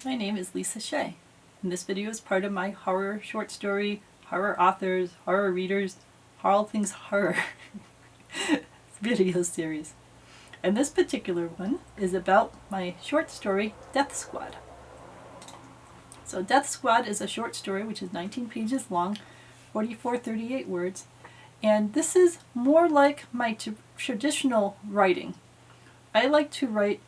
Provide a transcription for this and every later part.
My name is Lisa Shea, and this video is part of my horror short story, horror authors, horror readers, all things horror video series. And this particular one is about my short story, Death Squad. So Death Squad is a short story which is 19 pages long, 38 words, and this is more like my traditional writing. I like to write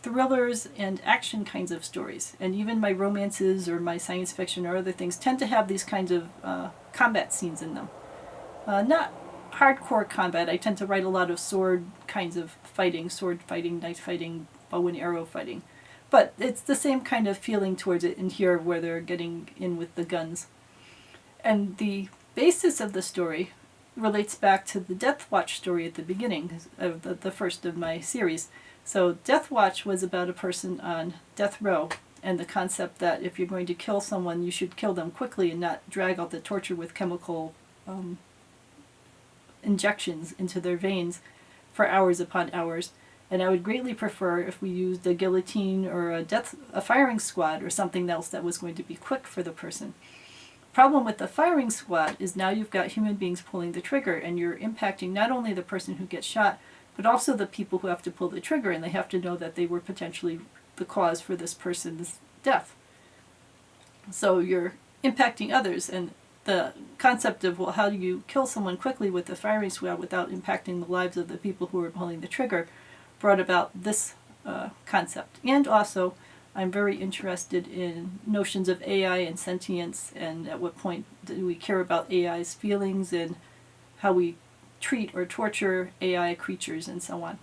thrillers and action kinds of stories, and even my romances or my science fiction or other things tend to have these kinds of combat scenes in them. Not hardcore combat. I tend to write a lot of sword kinds of fighting, sword fighting, knife fighting, bow and arrow fighting. But it's the same kind of feeling towards it in here where they're getting in with the guns. And the basis of the story relates back to the Death Watch story at the beginning of the first of my series. So Death Watch was about a person on death row and the concept that if you're going to kill someone, you should kill them quickly and not drag out the torture with chemical injections into their veins for hours upon hours. And I would greatly prefer if we used a guillotine or a firing squad or something else that was going to be quick for the person. Problem with the firing squad is now you've got human beings pulling the trigger, and you're impacting not only the person who gets shot, but also the people who have to pull the trigger, and they have to know that they were potentially the cause for this person's death. So you're impacting others, and the concept of, well, how do you kill someone quickly with the firing squad without impacting the lives of the people who are pulling the trigger, brought about this concept. And also, I'm very interested in notions of AI and sentience, and at what point do we care about AI's feelings and how we treat or torture AI creatures and so on.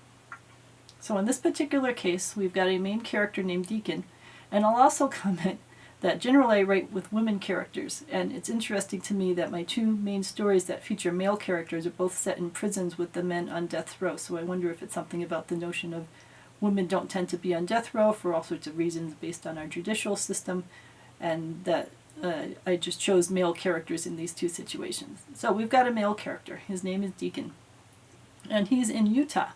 So in this particular case, we've got a main character named Deacon, and I'll also comment that generally I write with women characters, and it's interesting to me that my two main stories that feature male characters are both set in prisons with the men on death row, so I wonder if it's something about the notion of women don't tend to be on death row for all sorts of reasons based on our judicial system, and that I just chose male characters in these two situations. So we've got a male character. His name is Deacon. And he's in Utah.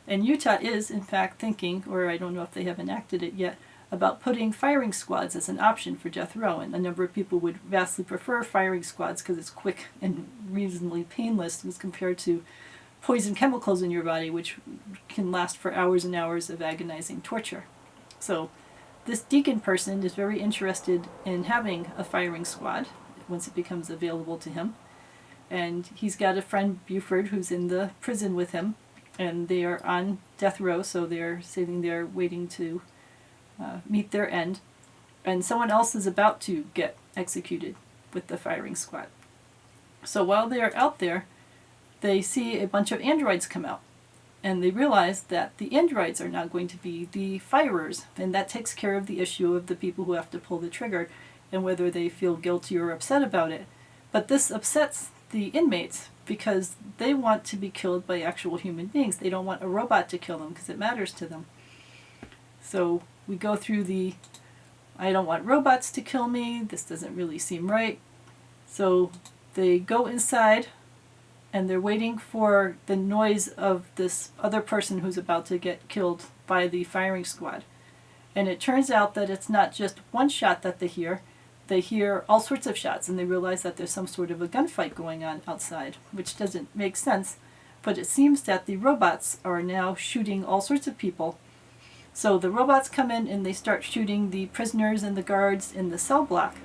And Utah is, in fact, thinking, or I don't know if they have enacted it yet, about putting firing squads as an option for death row. And a number of people would vastly prefer firing squads because it's quick and reasonably painless as compared to poison chemicals in your body, which can last for hours and hours of agonizing torture. So this Deacon person is very interested in having a firing squad once it becomes available to him. And he's got a friend, Buford, who's in the prison with him, and they are on death row, so they're sitting there waiting to meet their end. And someone else is about to get executed with the firing squad. So while they are out there, they see a bunch of androids come out. And they realize that the androids are now going to be the firers, and that takes care of the issue of the people who have to pull the trigger and whether they feel guilty or upset about it. But this upsets the inmates because they want to be killed by actual human beings. They don't want a robot to kill them because it matters to them. So we go through the, I don't want robots to kill me, this doesn't really seem right. So they go inside, and they're waiting for the noise of this other person who's about to get killed by the firing squad. And it turns out that it's not just one shot that they hear all sorts of shots, and they realize that there's some sort of a gunfight going on outside, which doesn't make sense. But it seems that the robots are now shooting all sorts of people. So the robots come in and they start shooting the prisoners and the guards in the cell block.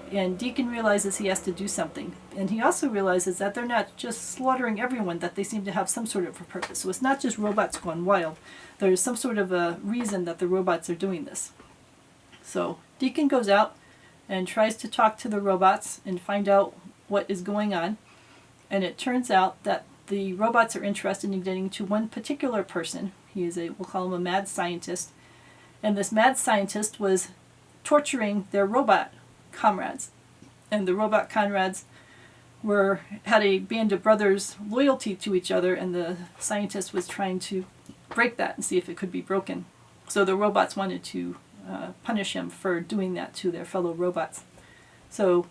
And Deacon realizes he has to do something. And he also realizes that they're not just slaughtering everyone, that they seem to have some sort of a purpose. So it's not just robots gone wild. There's some sort of a reason that the robots are doing this. So Deacon goes out and tries to talk to the robots and find out what is going on. And it turns out that the robots are interested in getting to one particular person. He is we'll call him a mad scientist. And this mad scientist was torturing their robot comrades, and the robot comrades had a band of brothers loyalty to each other, and the scientist was trying to break that and see if it could be broken. So the robots wanted to punish him for doing that to their fellow robots. So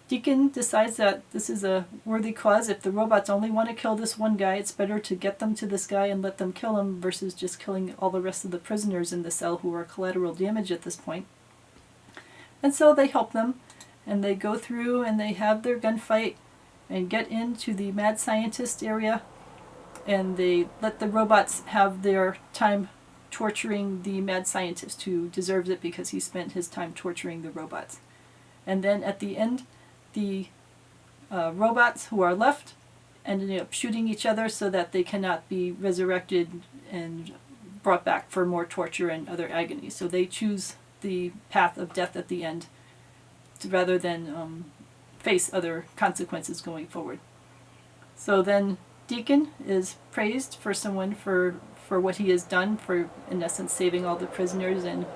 Deacon decides that this is a worthy cause. If the robots only want to kill this one guy, it's better to get them to this guy and let them kill him versus just killing all the rest of the prisoners in the cell who are collateral damage at this point. And so they help them, and they go through and they have their gunfight and get into the mad scientist area, and they let the robots have their time torturing the mad scientist, who deserves it because he spent his time torturing the robots. And then at the end, the robots who are left ended up shooting each other so that they cannot be resurrected and brought back for more torture and other agony. So they choose the path of death at the end rather than face other consequences going forward. So then Deacon is praised for what he has done for, in essence, saving all the prisoners and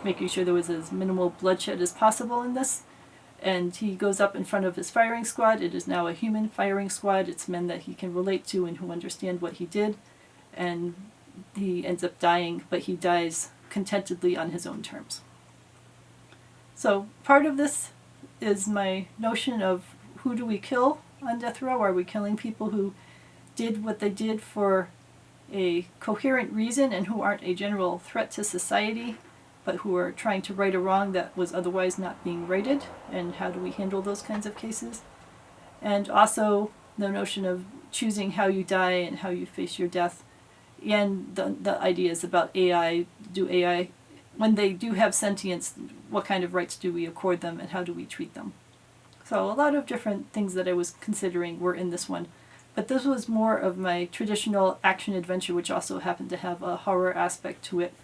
making sure there was as minimal bloodshed as possible in this. And he goes up in front of his firing squad. It is now a human firing squad. It's men that he can relate to and who understand what he did. And he ends up dying, but he dies contentedly on his own terms. So part of this is my notion of who do we kill on death row? Are we killing people who did what they did for a coherent reason and who aren't a general threat to society, but who are trying to right a wrong that was otherwise not being righted? And how do we handle those kinds of cases? And also the notion of choosing how you die and how you face your death, and the ideas about AI. Do AI, when they do have sentience, what kind of rights do we accord them and how do we treat them? So a lot of different things that I was considering were in this one. But this was more of my traditional action adventure, which also happened to have a horror aspect to it.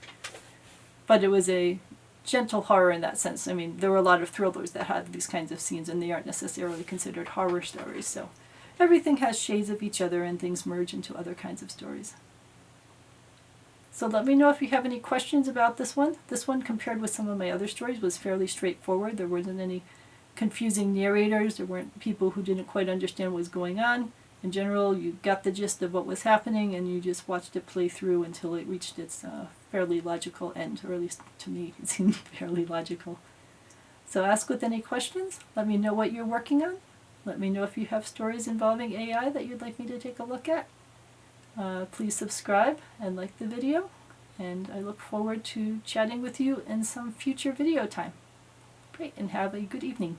But it was a gentle horror in that sense. I mean, there were a lot of thrillers that had these kinds of scenes, and they aren't necessarily considered horror stories. So everything has shades of each other, and things merge into other kinds of stories. So let me know if you have any questions about this one. This one, compared with some of my other stories, was fairly straightforward. There wasn't any confusing narrators. There weren't people who didn't quite understand what was going on. In general, you got the gist of what was happening, and you just watched it play through until it reached its fairly logical end, or at least to me it seemed fairly logical. So ask with any questions. Let me know what you're working on. Let me know if you have stories involving AI that you'd like me to take a look at. Please subscribe and like the video, and I look forward to chatting with you in some future video time. Great, and have a good evening.